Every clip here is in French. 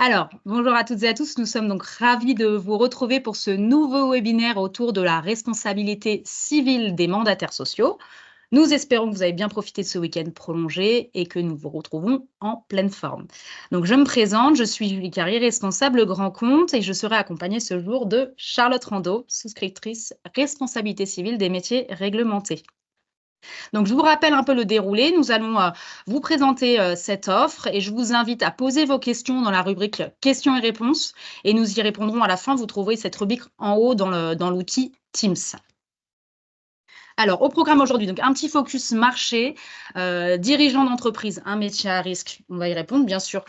Alors, bonjour à toutes et à tous. Nous sommes donc ravis de vous retrouver pour ce nouveau webinaire autour de la responsabilité civile des mandataires sociaux. Nous espérons que vous avez bien profité de ce week-end prolongé et que nous vous retrouvons en pleine forme. Donc, je me présente, je suis Julie Carrier, responsable grand compte, et je serai accompagnée ce jour de Charlotte Rondeau, souscriptrice responsabilité civile des métiers réglementés. Donc, je vous rappelle un peu le déroulé. Nous allons vous présenter cette offre et je vous invite à poser vos questions dans la rubrique questions et réponses et nous y répondrons à la fin. Vous trouverez cette rubrique en haut dans l'outil Teams. Alors, au programme aujourd'hui, donc un petit focus marché, dirigeant d'entreprise, un métier à risque. On va y répondre, bien sûr,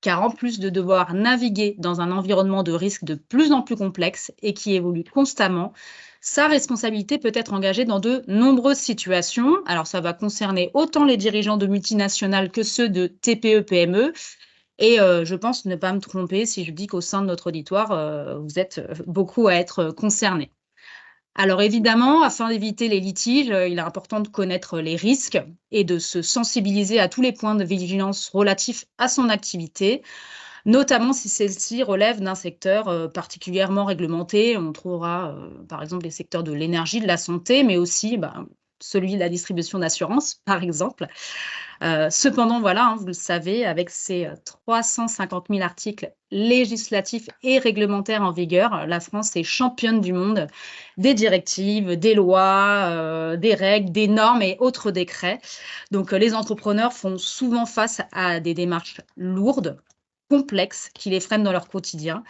car en plus de devoir naviguer dans un environnement de risque de plus en plus complexe et qui évolue constamment, sa responsabilité peut être engagée dans de nombreuses situations. Alors, ça va concerner autant les dirigeants de multinationales que ceux de TPE-PME. Et je pense ne pas me tromper si je dis qu'au sein de notre auditoire, vous êtes beaucoup à être concernés. Alors évidemment, afin d'éviter les litiges, il est important de connaître les risques et de se sensibiliser à tous les points de vigilance relatifs à son activité, notamment si celle-ci relève d'un secteur particulièrement réglementé. On trouvera par exemple les secteurs de l'énergie, de la santé, mais aussi celui de la distribution d'assurance, par exemple. Cependant, voilà, hein, vous le savez, avec ces 350 000 articles législatifs et réglementaires en vigueur, la France est championne du monde des directives, des lois, des règles, des normes et autres décrets. Donc, les entrepreneurs font souvent face à des démarches lourdes, complexes, qui les freinent dans leur quotidien.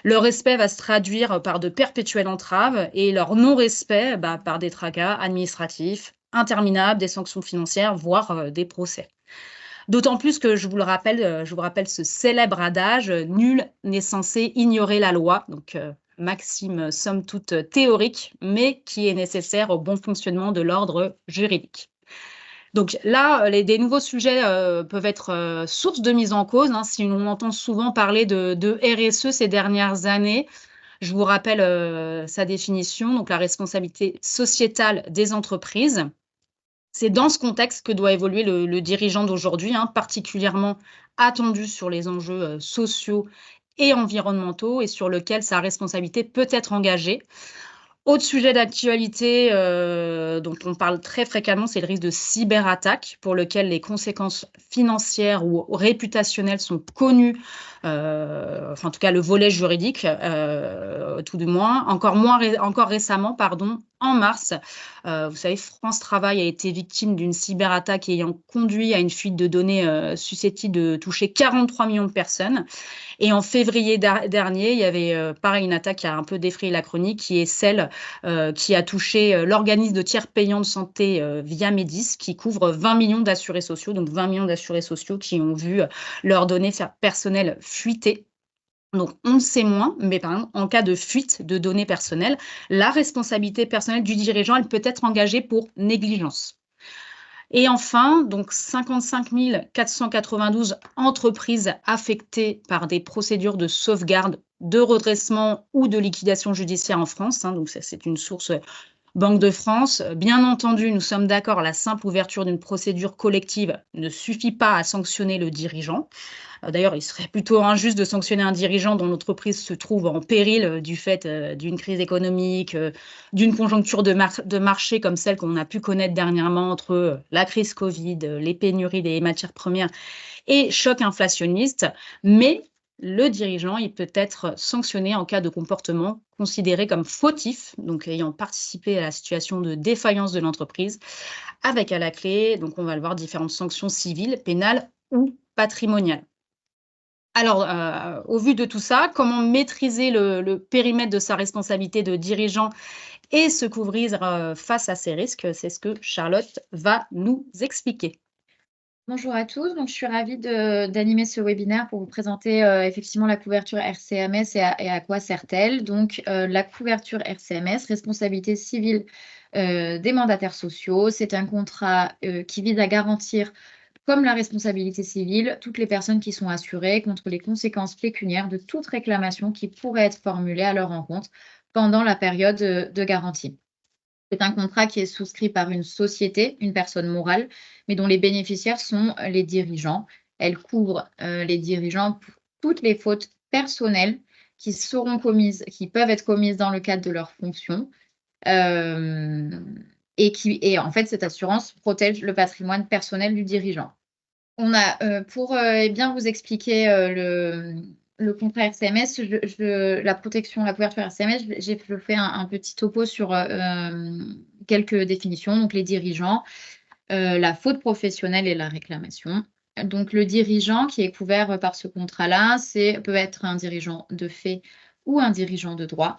Leur respect va se traduire par de perpétuelles entraves et leur non-respect par des tracas administratifs interminables, des sanctions financières, voire des procès. D'autant plus que je vous rappelle ce célèbre adage, nul n'est censé ignorer la loi. Donc, maxime somme toute théorique, mais qui est nécessaire au bon fonctionnement de l'ordre juridique. Donc là, des nouveaux sujets peuvent être source de mise en cause. Hein, si on entend souvent parler de RSE ces dernières années, je vous rappelle sa définition, donc la responsabilité sociétale des entreprises. C'est dans ce contexte que doit évoluer le dirigeant d'aujourd'hui, hein, particulièrement attendu sur les enjeux sociaux et environnementaux et sur lequel sa responsabilité peut être engagée. Autre sujet d'actualité dont on parle très fréquemment, c'est le risque de cyberattaque pour lequel les conséquences financières ou réputationnelles sont connues, enfin en tout cas le volet juridique, tout du moins. Encore récemment, pardon, en mars, vous savez, France Travail a été victime d'une cyberattaque ayant conduit à une fuite de données susceptible de toucher 43 millions de personnes. Et en février dernier, il y avait pareil une attaque qui a un peu défrayé la chronique, qui est celle qui a touché l'organisme de tiers payant de santé via Médis, qui couvre 20 millions d'assurés sociaux, donc 20 millions d'assurés sociaux qui ont vu leurs données personnelles fuiter. Donc, on le sait moins, mais par exemple, en cas de fuite de données personnelles, la responsabilité personnelle du dirigeant, elle peut être engagée pour négligence. Et enfin, donc 55 492 entreprises affectées par des procédures de sauvegarde, de redressement ou de liquidation judiciaire en France. Hein, donc, ça, c'est une source Banque de France. Bien entendu, nous sommes d'accord, la simple ouverture d'une procédure collective ne suffit pas à sanctionner le dirigeant. D'ailleurs, il serait plutôt injuste de sanctionner un dirigeant dont l'entreprise se trouve en péril du fait d'une crise économique, d'une conjoncture de marché comme celle qu'on a pu connaître dernièrement entre la crise Covid, les pénuries des matières premières et choc inflationniste. Mais le dirigeant, il peut être sanctionné en cas de comportement considéré comme fautif, donc ayant participé à la situation de défaillance de l'entreprise, avec à la clé, donc on va le voir, différentes sanctions civiles, pénales ou patrimoniales. Alors, au vu de tout ça, comment maîtriser le périmètre de sa responsabilité de dirigeant et se couvrir face à ces risques? C'est ce que Charlotte va nous expliquer. Bonjour à tous, donc je suis ravie d'animer ce webinaire pour vous présenter effectivement la couverture RCMS et à quoi sert-elle. Donc la couverture RCMS, responsabilité civile des mandataires sociaux, c'est un contrat qui vise à garantir, comme la responsabilité civile, toutes les personnes qui sont assurées contre les conséquences pécuniaires de toute réclamation qui pourrait être formulée à leur encontre pendant la période de garantie. C'est un contrat qui est souscrit par une société, une personne morale, mais dont les bénéficiaires sont les dirigeants. Elle couvre les dirigeants pour toutes les fautes personnelles qui seront commises, qui peuvent être commises dans le cadre de leurs fonctions. Et en fait, cette assurance protège le patrimoine personnel du dirigeant. On a, pour bien vous expliquer le contrat RCMS, la protection, la couverture RCMS, je fais un petit topo sur quelques définitions. Donc, les dirigeants, la faute professionnelle et la réclamation. Donc, le dirigeant qui est couvert par ce contrat-là, peut être un dirigeant de fait ou un dirigeant de droit.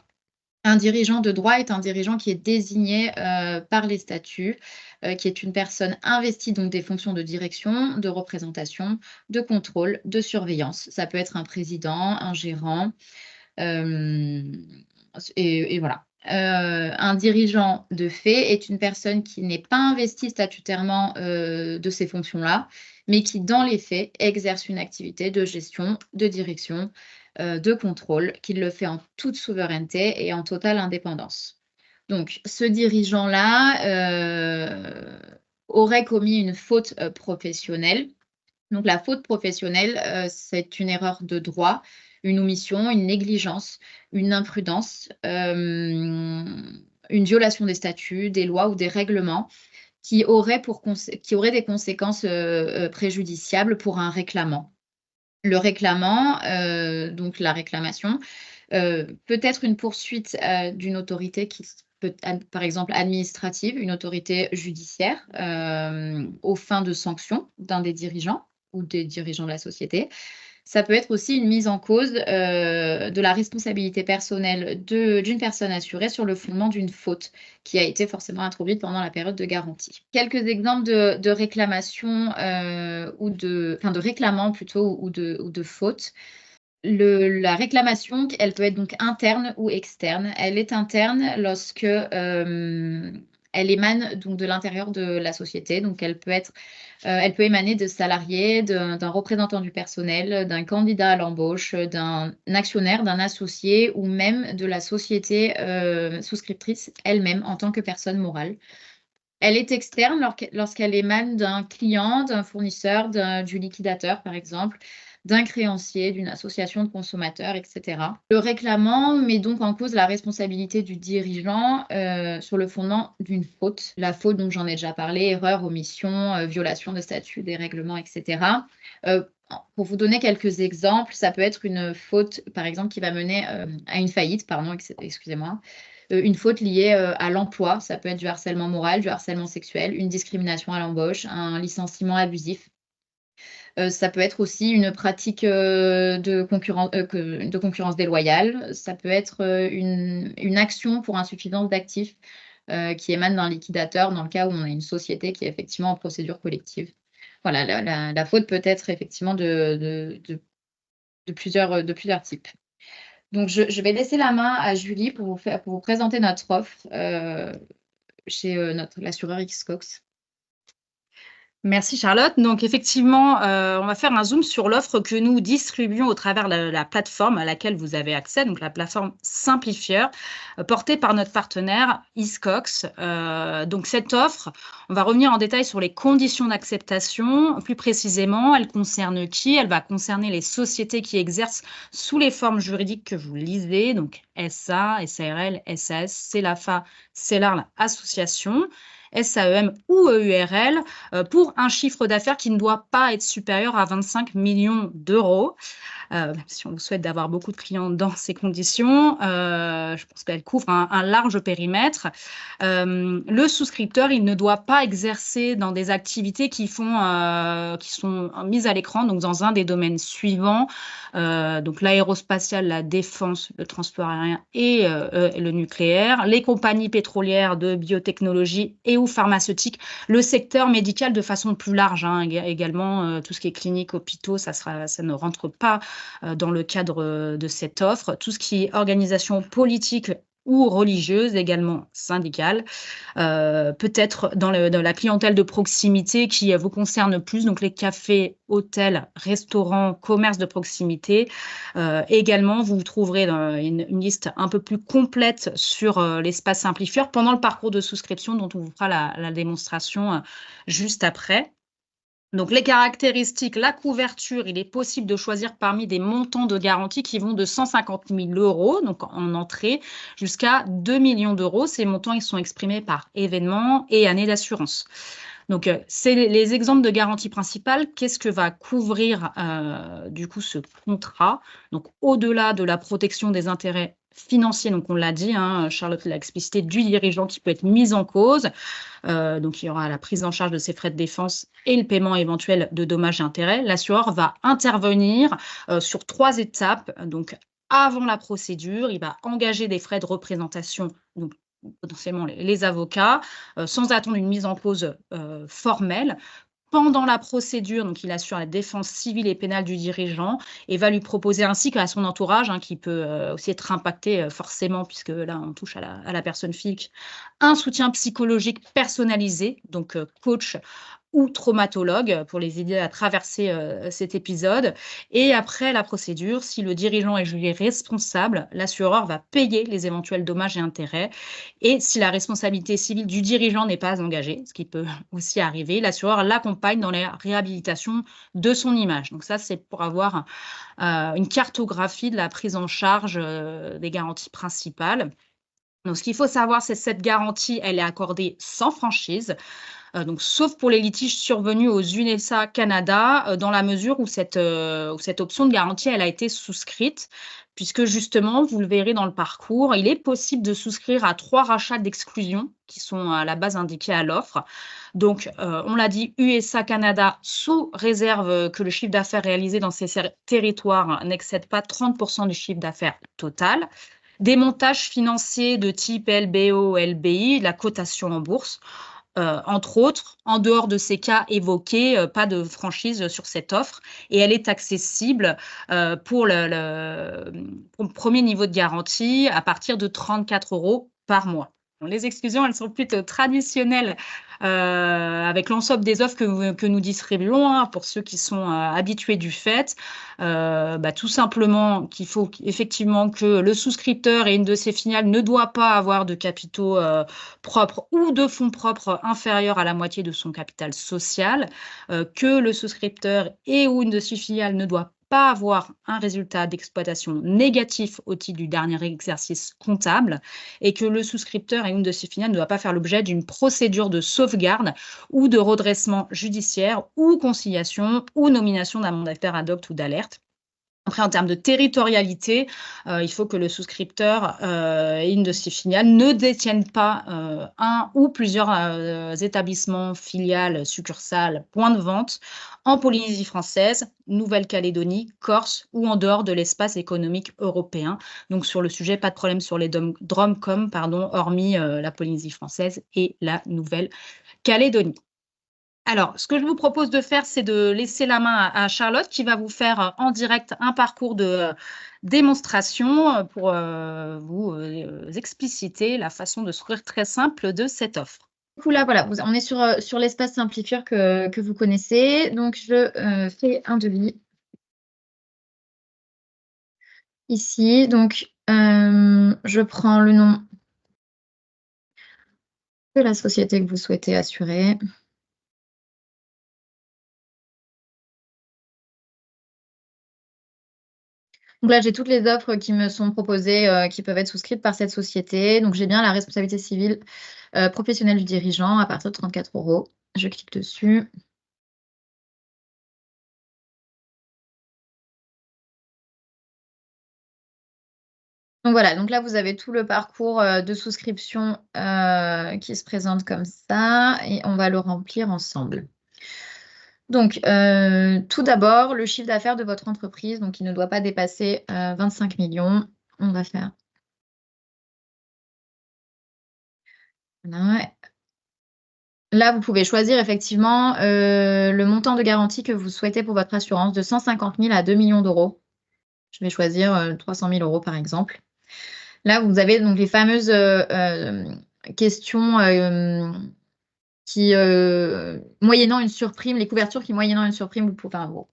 Un dirigeant de droit est un dirigeant qui est désigné par les statuts, qui est une personne investie donc des fonctions de direction, de représentation, de contrôle, de surveillance. Ça peut être un président, un gérant, et voilà. Un dirigeant de fait est une personne qui n'est pas investie statutairement de ces fonctions-là, mais qui, dans les faits, exerce une activité de gestion, de direction, de contrôle, qui le fait en toute souveraineté et en totale indépendance. Donc, ce dirigeant-là aurait commis une faute professionnelle. Donc, la faute professionnelle, c'est une erreur de droit, une omission, une négligence, une imprudence, une violation des statuts, des lois ou des règlements qui auraient des conséquences préjudiciables pour un réclamant. Le réclamant, donc la réclamation, peut être une poursuite d'une autorité qui peut être, par exemple, administrative, une autorité judiciaire, aux fins de sanction d'un des dirigeants ou des dirigeants de la société. Ça peut être aussi une mise en cause de la responsabilité personnelle d'une personne assurée sur le fondement d'une faute qui a été forcément introduite pendant la période de garantie. Quelques exemples de réclamations de réclamants plutôt ou de fautes. La réclamation, elle peut être donc interne ou externe. Elle est interne lorsque elle émane donc de l'intérieur de la société. Donc elle peut émaner de salariés, d'un représentant du personnel, d'un candidat à l'embauche, d'un actionnaire, d'un associé ou même de la société souscriptrice elle-même en tant que personne morale. Elle est externe lorsqu'elle émane d'un client, d'un fournisseur, du liquidateur, par exemple, d'un créancier, d'une association de consommateurs, etc. Le réclamant met donc en cause la responsabilité du dirigeant sur le fondement d'une faute. La faute, donc j'en ai déjà parlé, erreur, omission, violation de statut, des règlements, etc. Pour vous donner quelques exemples, ça peut être une faute, par exemple, qui va mener à une faillite, pardon, excusez-moi. Une faute liée à l'emploi, ça peut être du harcèlement moral, du harcèlement sexuel, une discrimination à l'embauche, un licenciement abusif. Ça peut être aussi une pratique de concurrence déloyale. Ça peut être une action pour insuffisance d'actifs qui émane d'un liquidateur dans le cas où on a une société qui est effectivement en procédure collective. Voilà, la faute peut être effectivement de plusieurs types. Donc, je vais laisser la main à Julie pour vous présenter notre offre chez l'assureur Xcox. Merci Charlotte. Donc effectivement, on va faire un zoom sur l'offre que nous distribuons au travers de la plateforme à laquelle vous avez accès, donc la plateforme Simplifieur, portée par notre partenaire Xcox. Donc cette offre, on va revenir en détail sur les conditions d'acceptation. Plus précisément, elle concerne qui? Elle va concerner les sociétés qui exercent sous les formes juridiques que vous lisez, donc SA, SARL, SAS, CELAFA, CELARL, association. SAEM ou EURL pour un chiffre d'affaires qui ne doit pas être supérieur à 25 millions d'euros. Si on vous souhaite d'avoir beaucoup de clients dans ces conditions, je pense qu'elle couvre un large périmètre. Le souscripteur, il ne doit pas exercer dans des activités qui sont mises à l'écran, donc dans un des domaines suivants, donc l'aérospatial, la défense, le transport aérien et le nucléaire, les compagnies pétrolières de biotechnologie et ou pharmaceutiques, le secteur médical de façon plus large, également tout ce qui est clinique, hôpitaux, ça ne rentre pas dans le cadre de cette offre. Tout ce qui est organisation politique ou religieuse, également syndicale, peut-être dans la clientèle de proximité qui vous concerne plus, donc les cafés, hôtels, restaurants, commerces de proximité. Également, vous trouverez une liste un peu plus complète sur l'espace Simplifieur pendant le parcours de souscription dont on vous fera la démonstration juste après. Donc, les caractéristiques, la couverture, il est possible de choisir parmi des montants de garantie qui vont de 150 000 euros, donc en entrée, jusqu'à 2 millions d'euros. Ces montants, ils sont exprimés par événement et année d'assurance. Donc, c'est les exemples de garantie principale. Qu'est-ce que va couvrir du coup ce contrat? Donc, au-delà de la protection des intérêts financiers, donc on l'a dit, hein, Charlotte l'a explicité, du dirigeant qui peut être mis en cause. Donc, il y aura la prise en charge de ses frais de défense et le paiement éventuel de dommages et intérêts. L'assureur va intervenir sur 3 étapes. Donc, avant la procédure, il va engager des frais de représentation, donc potentiellement les avocats, sans attendre une mise en cause formelle. Pendant la procédure, donc il assure la défense civile et pénale du dirigeant et va lui proposer ainsi qu'à son entourage, hein, qui peut aussi être impacté forcément, puisque là on touche à la personne physique, un soutien psychologique personnalisé, donc coach ou traumatologue pour les aider à traverser cet épisode. Et après la procédure, si le dirigeant est jugé responsable, l'assureur va payer les éventuels dommages et intérêts. Et si la responsabilité civile du dirigeant n'est pas engagée, ce qui peut aussi arriver, l'assureur l'accompagne dans la réhabilitation de son image. Donc ça, c'est pour avoir une cartographie de la prise en charge des garanties principales. Donc, ce qu'il faut savoir, c'est que cette garantie, elle est accordée sans franchise, donc sauf pour les litiges survenus aux USA Canada, dans la mesure où cette option de garantie, elle a été souscrite, puisque justement, vous le verrez dans le parcours, il est possible de souscrire à 3 rachats d'exclusion qui sont à la base indiqués à l'offre. Donc, on l'a dit, USA Canada, sous réserve que le chiffre d'affaires réalisé dans ces territoires n'excède pas 30 % du chiffre d'affaires total. Des montages financiers de type LBO, LBI, la cotation en bourse. Entre autres, en dehors de ces cas évoqués, pas de franchise sur cette offre et elle est accessible pour le premier niveau de garantie à partir de 34 € par mois. Donc, les exclusions, elles sont plutôt traditionnelles avec l'ensemble des offres que nous distribuons, hein, pour ceux qui sont habitués du fait. Tout simplement qu'il faut effectivement que le souscripteur et une de ses filiales ne doit pas avoir de capitaux propres ou de fonds propres inférieurs à la moitié de son capital social, que le souscripteur et ou une de ses filiales ne doit pas avoir un résultat d'exploitation négatif au titre du dernier exercice comptable et que le souscripteur et une de ses filiales ne doit pas faire l'objet d'une procédure de sauvegarde ou de redressement judiciaire ou conciliation ou nomination d'un mandataire ad hoc ou d'alerte. Après, en termes de territorialité, il faut que le souscripteur et une de ses filiales ne détiennent pas un ou plusieurs établissements, filiales, succursales, points de vente en Polynésie française, Nouvelle-Calédonie, Corse ou en dehors de l'espace économique européen. Donc, sur le sujet, pas de problème sur les DROMCOM, hormis la Polynésie française et la Nouvelle-Calédonie. Alors, ce que je vous propose de faire, c'est de laisser la main à Charlotte qui va vous faire en direct un parcours de démonstration pour vous expliciter la façon de sourire très simple de cette offre. Du coup, là, voilà, on est sur l'espace simplifieur que vous connaissez. Donc, je fais un devis ici. Donc, je prends le nom de la société que vous souhaitez assurer. Donc là, j'ai toutes les offres qui me sont proposées, qui peuvent être souscrites par cette société. Donc, j'ai bien la responsabilité civile professionnelle du dirigeant à partir de 34 €. Je clique dessus. Donc voilà, donc là, vous avez tout le parcours de souscription qui se présente comme ça et on va le remplir ensemble. Donc, tout d'abord, le chiffre d'affaires de votre entreprise, donc il ne doit pas dépasser 25 millions. On va faire. Voilà. Là, vous pouvez choisir effectivement le montant de garantie que vous souhaitez pour votre assurance de 150 000 à 2 millions d'euros. Je vais choisir 300 000 € par exemple. Là, vous avez donc les fameuses questions qui, moyennant une surprime, les couvertures qui, moyennant une surprime, que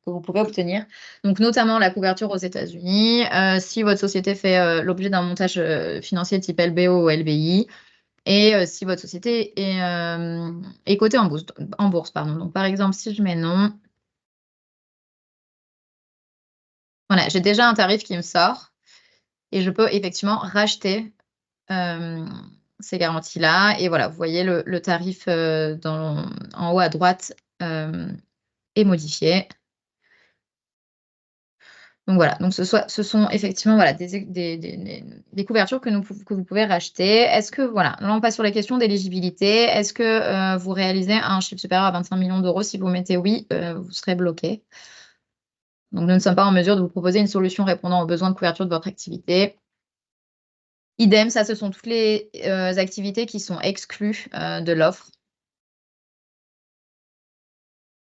vous pouvez obtenir. Donc, notamment la couverture aux États-Unis. Si votre société fait l'objet d'un montage financier type LBO ou LBI, et si votre société est cotée en bourse, pardon. Donc, par exemple, si je mets non, voilà, j'ai déjà un tarif qui me sort et je peux effectivement racheter ces garanties-là. Et voilà, vous voyez le tarif en haut à droite est modifié. Donc voilà, donc ce sont effectivement voilà, des couvertures que vous pouvez racheter. Est-ce que, voilà, là on passe sur la question d'éligibilité. Est-ce que vous réalisez un chiffre supérieur à 25 millions d'euros? Si vous mettez oui, vous serez bloqué. Donc nous ne sommes pas en mesure de vous proposer une solution répondant aux besoins de couverture de votre activité. Idem, ça, ce sont toutes les activités qui sont exclues de l'offre.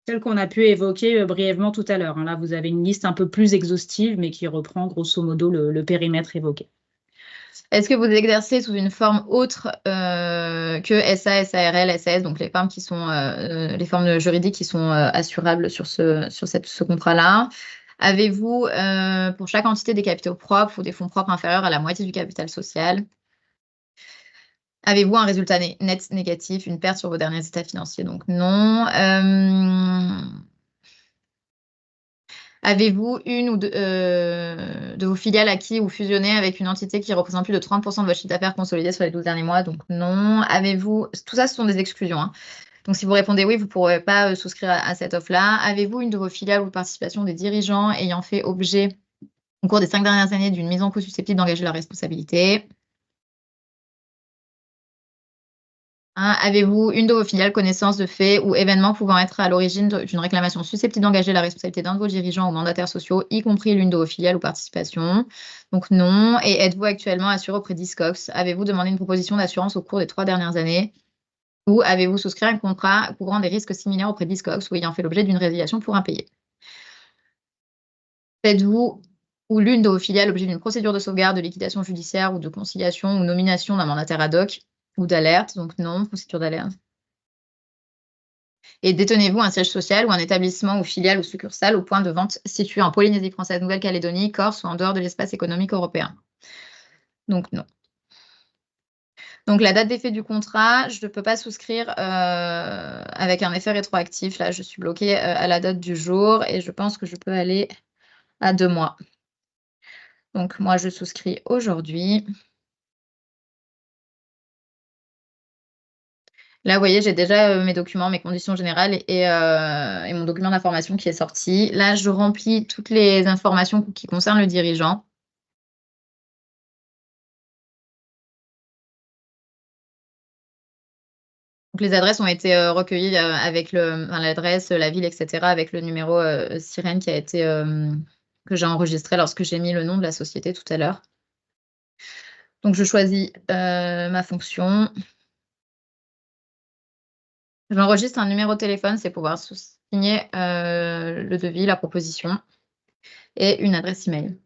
Celle qu'on a pu évoquer brièvement tout à l'heure, hein. Là, vous avez une liste un peu plus exhaustive, mais qui reprend grosso modo le périmètre évoqué. Est-ce que vous exercez sous une forme autre que SA, SARL, SAS, donc les formes qui sont les formes juridiques qui sont assurables sur ce contrat-là? Avez-vous pour chaque entité des capitaux propres ou des fonds propres inférieurs à la moitié du capital social? Avez-vous un résultat net négatif, une perte sur vos derniers états financiers? Donc non. Avez-vous une ou deux de vos filiales acquis ou fusionnées avec une entité qui représente plus de 30% de votre chiffre d'affaires consolidé sur les 12 derniers mois? Donc non. Avez-vous... Tout ça, ce sont des exclusions, hein. Donc si vous répondez oui, vous ne pourrez pas souscrire à cette offre-là. Avez-vous une de vos filiales ou participations des dirigeants ayant fait objet au cours des 5 dernières années d'une mise en cause susceptible d'engager leur responsabilité? Hein, avez-vous une de vos filiales connaissance de faits ou événements pouvant être à l'origine d'une réclamation susceptible d'engager la responsabilité d'un de vos dirigeants ou mandataires sociaux, y compris l'une de vos filiales ou participations? Donc non. Et êtes-vous actuellement assuré auprès d'Hiscox? Avez-vous demandé une proposition d'assurance au cours des 3 dernières années? Ou avez-vous souscrit un contrat couvrant des risques similaires auprès d'Hiscox ou ayant fait l'objet d'une résiliation pour impayé? Faites-vous ou l'une de vos filiales l'objet d'une procédure de sauvegarde, de liquidation judiciaire ou de conciliation ou nomination d'un mandataire ad hoc ou d'alerte? Donc non, procédure d'alerte. Et détenez-vous un siège social ou un établissement ou filiale ou succursale au point de vente situé en Polynésie française, Nouvelle-Calédonie, Corse ou en dehors de l'espace économique européen? Donc non. Donc la date d'effet du contrat, je ne peux pas souscrire avec un effet rétroactif. Là, je suis bloquée à la date du jour et je pense que je peux aller à 2 mois. Donc moi, je souscris aujourd'hui. Là, vous voyez, j'ai déjà mes documents, mes conditions générales et mon document d'information qui est sorti. Là, je remplis toutes les informations qui concernent le dirigeant. Donc les adresses ont été recueillies avec l'adresse, la ville, etc., avec le numéro sirène qui a été que j'ai enregistré lorsque j'ai mis le nom de la société tout à l'heure. Donc je choisis ma fonction. J'enregistre un numéro de téléphone, c'est pour pouvoir signer le devis, la proposition, et une adresse email.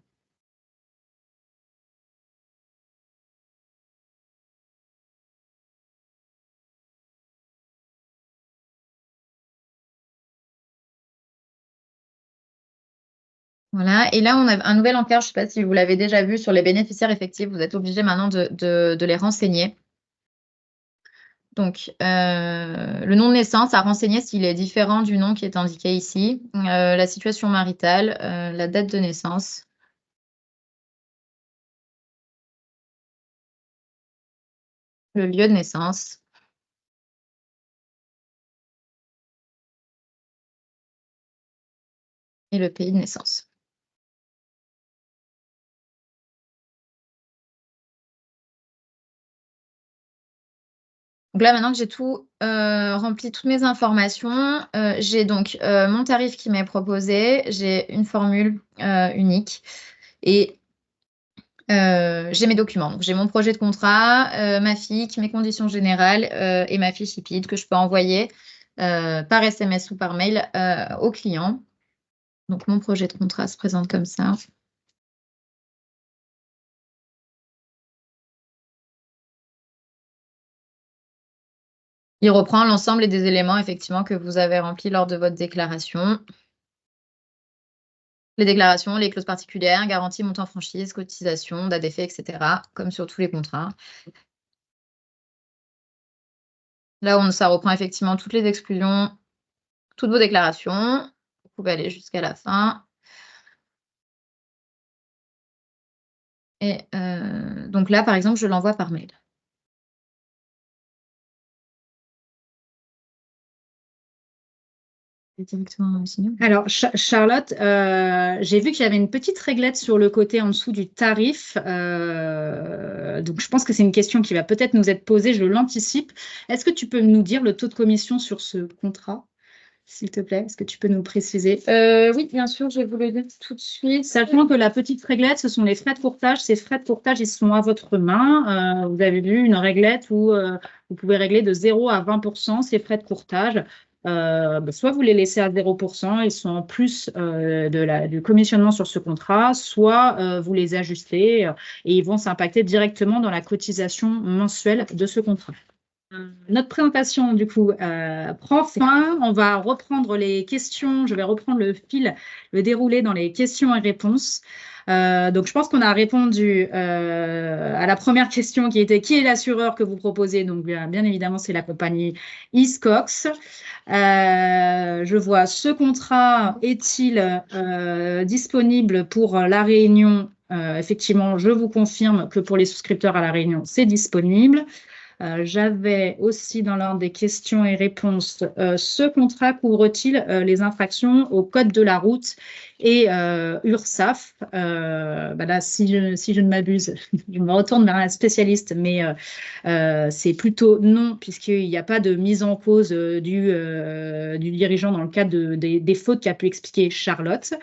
Voilà, et là, on a un nouvel encart, je ne sais pas si vous l'avez déjà vu, sur les bénéficiaires effectifs. Vous êtes obligé maintenant de les renseigner. Donc, le nom de naissance à renseigner s'il est différent du nom qui est indiqué ici. La situation maritale, la date de naissance. Le lieu de naissance. Et le pays de naissance. Donc là, maintenant que j'ai tout rempli, toutes mes informations, j'ai donc mon tarif qui m'est proposé, j'ai une formule unique et j'ai mes documents. Donc j'ai mon projet de contrat, ma FIC, mes conditions générales et ma fiche IPID que je peux envoyer par SMS ou par mail au client. Donc mon projet de contrat se présente comme ça. Il reprend l'ensemble des éléments effectivement que vous avez remplis lors de votre déclaration. Les déclarations, les clauses particulières, garantie, montant franchise, cotisation, date d'effet, etc. Comme sur tous les contrats. Là, ça reprend effectivement toutes les exclusions, toutes vos déclarations. Vous pouvez aller jusqu'à la fin. Et donc là, par exemple, je l'envoie par mail. Directement signé. Alors, Charlotte, j'ai vu qu'il y avait une petite réglette sur le côté en dessous du tarif. Donc, je pense que c'est une question qui va peut-être nous être posée. Je l'anticipe. Est-ce que tu peux nous dire le taux de commission sur ce contrat, s'il te plaît? Est-ce que tu peux nous préciser? Oui, bien sûr, je vais vous le dire tout de suite. Sachant que la petite réglette, ce sont les frais de courtage. Ces frais de courtage, ils sont à votre main. Vous avez vu une réglette où vous pouvez régler de 0 à 20% ces frais de courtage. Soit vous les laissez à 0%, ils sont en plus du commissionnement sur ce contrat, soit vous les ajustez et ils vont s'impacter directement dans la cotisation mensuelle de ce contrat. Notre présentation, du coup, prend fin. On va reprendre les questions. Je vais reprendre le fil, le déroulé dans les questions et réponses. Donc, je pense qu'on a répondu à la première question qui était qui est l'assureur que vous proposez? Donc, bien évidemment, c'est la compagnie Hiscox. Je vois ce contrat est-il disponible pour La Réunion? Effectivement, je vous confirme que pour les souscripteurs à La Réunion, c'est disponible. J'avais aussi dans l'ordre des questions et réponses, ce contrat couvre-t-il les infractions au code de la route et URSSAF? Là, si je ne m'abuse, je me retourne vers un spécialiste, mais c'est plutôt non, puisqu'il n'y a pas de mise en cause du dirigeant dans le cadre des fautes qu'a pu expliquer Charlotte.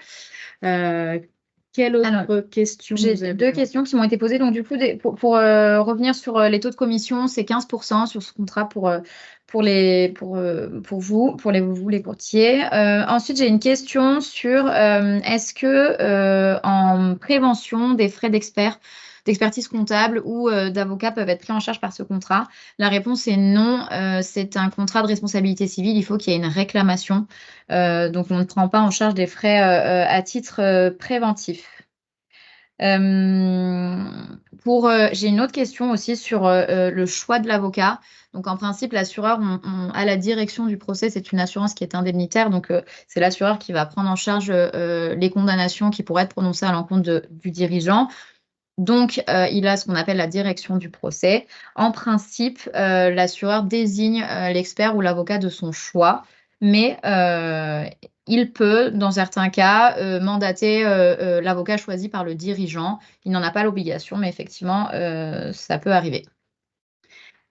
Quelle autre question? J'ai deux questions qui m'ont été posées. Donc, du coup, pour revenir sur les taux de commission, c'est 15% sur ce contrat pour vous, les courtiers. Ensuite, j'ai une question sur est-ce que en prévention des frais d'expertise comptable ou d'avocat peuvent être pris en charge par ce contrat? La réponse est non. C'est un contrat de responsabilité civile. Il faut qu'il y ait une réclamation. Donc, on ne prend pas en charge des frais à titre préventif. J'ai une autre question aussi sur le choix de l'avocat. Donc, en principe, l'assureur à la direction du procès, c'est une assurance qui est indemnitaire. Donc, c'est l'assureur qui va prendre en charge les condamnations qui pourraient être prononcées à l'encontre du dirigeant. Donc, il a ce qu'on appelle la direction du procès. En principe, l'assureur désigne l'expert ou l'avocat de son choix, mais il peut, dans certains cas, mandater l'avocat choisi par le dirigeant. Il n'en a pas l'obligation, mais effectivement, ça peut arriver.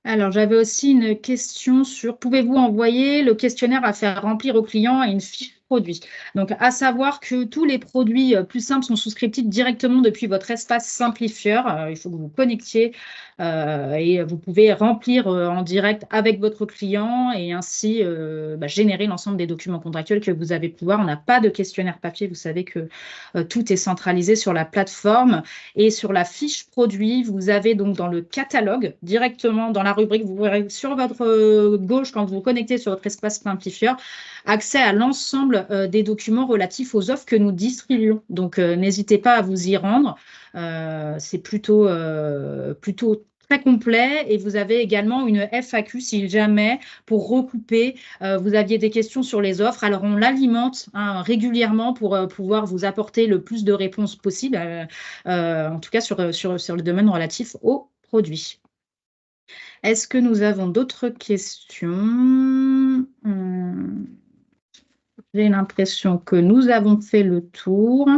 Alors, j'avais aussi une question sur pouvez-vous envoyer le questionnaire à faire remplir au client et une fiche produit? Donc, à savoir que tous les produits plus simples sont souscriptibles directement depuis votre espace simplifieur. Il faut que vous vous connectiez et vous pouvez remplir en direct avec votre client et ainsi générer l'ensemble des documents contractuels que vous avez pu voir. On n'a pas de questionnaire papier. Vous savez que tout est centralisé sur la plateforme. Et sur la fiche produit, vous avez donc dans le catalogue, directement dans la rubrique, vous verrez sur votre gauche, quand vous vous connectez sur votre espace simplifieur, accès à l'ensemble des documents relatifs aux offres que nous distribuons. Donc, n'hésitez pas à vous y rendre. C'est plutôt très complet et vous avez également une FAQ si jamais pour recouper, vous aviez des questions sur les offres. Alors, on l'alimente régulièrement pour pouvoir vous apporter le plus de réponses possible, en tout cas sur le domaine relatif aux produits. Est-ce que nous avons d'autres questions? J'ai l'impression que nous avons fait le tour.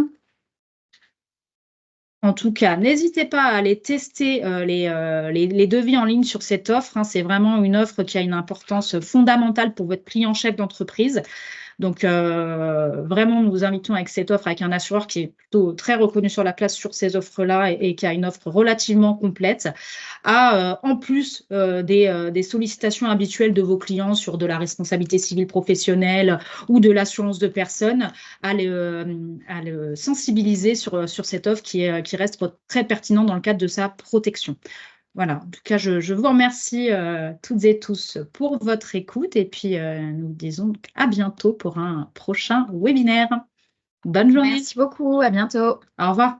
En tout cas, n'hésitez pas à aller tester les devis en ligne sur cette offre. C'est vraiment une offre qui a une importance fondamentale pour votre client chef d'entreprise. Donc, vraiment, nous vous invitons avec cette offre, avec un assureur qui est plutôt très reconnu sur la place sur ces offres-là et qui a une offre relativement complète, en plus des sollicitations habituelles de vos clients sur de la responsabilité civile professionnelle ou de l'assurance de personnes, à le sensibiliser sur cette offre qui reste très pertinente dans le cadre de sa protection. Voilà, en tout cas, je vous remercie toutes et tous pour votre écoute et puis nous disons à bientôt pour un prochain webinaire. Bonne journée. Merci beaucoup, à bientôt. Au revoir.